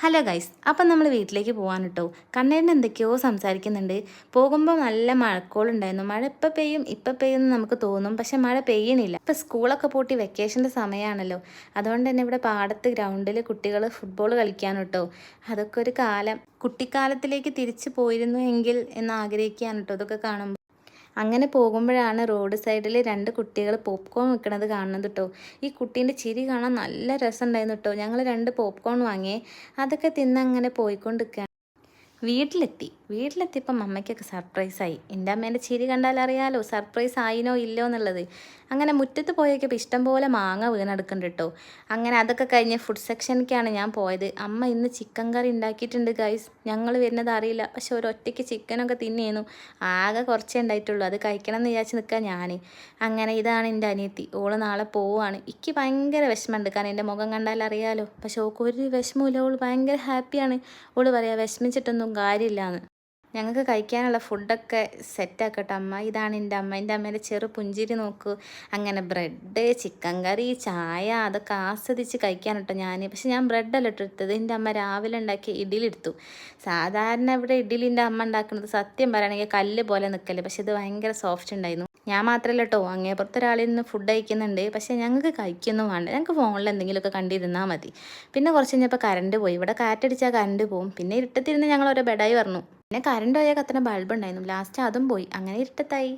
Hello guys, അപ്പം നമ്മൾ വീട്ടിലേക്ക് പോകാൻ കേട്ടോ. കണ്ണേട്ടൻ എന്തൊക്കെയോ സംസാരിക്കുന്നുണ്ട്. പോകുമ്പോൾ നല്ല മഴക്കോളുണ്ടായിരുന്നു. മഴ ഇപ്പം പെയ്യും എന്ന് നമുക്ക് തോന്നും, പക്ഷെ മഴ പെയ്യണില്ല. ഇപ്പം സ്കൂളൊക്കെ പൂട്ടി വെക്കേഷൻ്റെ സമയമാണല്ലോ. അതുകൊണ്ട് തന്നെ ഇവിടെ പാടത്ത് ഗ്രൗണ്ടിൽ കുട്ടികൾ ഫുട്ബോൾ കളിക്കാൻ കേട്ടോ. അതൊക്കെ ഒരു കാലം, കുട്ടിക്കാലത്തിലേക്ക് തിരിച്ചു പോയിരുന്നു എങ്കിൽ എന്ന് ആഗ്രഹിക്കുകയാണ് കേട്ടോ ഇതൊക്കെ കാണുമ്പോൾ. അങ്ങനെ പോകുമ്പോഴാണ് റോഡ് സൈഡിൽ രണ്ട് കുട്ടികൾ പോപ്കോൺ വിൽക്കണത് കാണുന്നത് കേട്ടോ. ഈ കുട്ടീൻ്റെ ചിരി കാണാൻ നല്ല രസമുണ്ടായിരുന്നു കേട്ടോ. ഞങ്ങൾ രണ്ട് പോപ്കോൺ വാങ്ങിയേ, അതൊക്കെ തിന്നങ്ങനെ പോയിക്കൊണ്ടിരിക്കുക. വീട്ടിലെത്തിയപ്പം അമ്മയ്ക്കൊക്കെ സർപ്രൈസായി. എൻ്റെ അമ്മേൻ്റെ ചിരി കണ്ടാൽ അറിയാലോ സർപ്രൈസ് ആയിനോ ഇല്ലോ എന്നുള്ളത്. അങ്ങനെ മുറ്റത്ത് പോയൊക്കെ ഇഷ്ടം പോലെ മാങ്ങ വീണെടുക്കുന്നുണ്ട് കേട്ടോ. അങ്ങനെ അതൊക്കെ കഴിഞ്ഞ് ഫുഡ് സെക്ഷനിലേക്കാണ് ഞാൻ പോയത്. അമ്മ ഇന്ന് ചിക്കൻ കറി ഉണ്ടാക്കിയിട്ടുണ്ട് ഗൈസ്. ഞങ്ങൾ വരുന്നത് അറിയില്ല, പക്ഷെ ഒരൊറ്റയ്ക്ക് ചിക്കനൊക്കെ തിന്നിയിരുന്നു. ആകെ കുറച്ചേ ഉണ്ടായിട്ടുള്ളൂ. അത് കഴിക്കണം എന്ന് വിചാരിച്ച് നിൽക്കുക ഞാൻ. അങ്ങനെ ഇതാണ് എൻ്റെ അനിയത്തി. ഓള് നാളെ പോവുകയാണ്. എനിക്ക് ഭയങ്കര വിഷമമുണ്ട്, കാരണം എൻ്റെ മുഖം കണ്ടാൽ അറിയാലോ. പക്ഷെ ഓൾക്ക് ഒരു വിഷമമില്ല, ഓള് ഭയങ്കര ഹാപ്പിയാണ്. ഓള് പറയാം വിഷമിച്ചിട്ടൊന്നും കാര്യമില്ലാന്ന്. ഞങ്ങൾക്ക് കഴിക്കാനുള്ള ഫുഡൊക്കെ സെറ്റാക്കട്ടെ അമ്മ. ഇതാണ് എൻ്റെ അമ്മ. എൻ്റെ അമ്മേൻ്റെ ചെറു പുഞ്ചിരി നോക്കൂ. അങ്ങനെ ബ്രെഡ്, ചിക്കൻ കറി, ചായ അതൊക്കെ ആസ്വദിച്ച് കഴിക്കാൻ കേട്ടോ ഞാൻ. പക്ഷെ ഞാൻ ബ്രെഡല്ല എടുത്തത്. എൻ്റെ അമ്മ രാവിലെ ഉണ്ടാക്കിയ ഇഡ്ഡലി എടുത്തു. സാധാരണ ഇവിടെ ഇഡ്ഡലിൻ്റെ അമ്മ ഉണ്ടാക്കുന്നത് സത്യം പറയുകയാണെങ്കിൽ കല്ല് പോലെ നിൽക്കല്, പക്ഷെ ഇത് ഭയങ്കര സോഫ്റ്റ് ഉണ്ടായിരുന്നു. ഞാൻ മാത്രമല്ല കേട്ടോ, അങ്ങേപ്പുറത്ത് ഒരാളിൽ നിന്ന് ഫുഡ് കഴിക്കുന്നുണ്ട്. പക്ഷേ ഞങ്ങൾക്ക് കഴിക്കൊന്നും വേണ്ട, ഞങ്ങൾക്ക് ഫോണിൽ എന്തെങ്കിലുമൊക്കെ കണ്ടിരുന്നാൽ മതി. പിന്നെ കുറച്ച് കഴിഞ്ഞപ്പോൾ കറണ്ട് പോയി. ഇവിടെ കാറ്റടിച്ചാൽ കറണ്ട് പോകും. പിന്നെ ഇരുട്ടത്തിരുന്ന് ഞങ്ങൾ ഓരോ ബെഡായി പറഞ്ഞു. പിന്നെ കറണ്ട് പോയാൽ കത്തുന്ന ബൾബ് ഉണ്ടായിരുന്നു. ലാസ്റ്റ് അതും പോയി. അങ്ങനെ ഇരുട്ടത്തായി.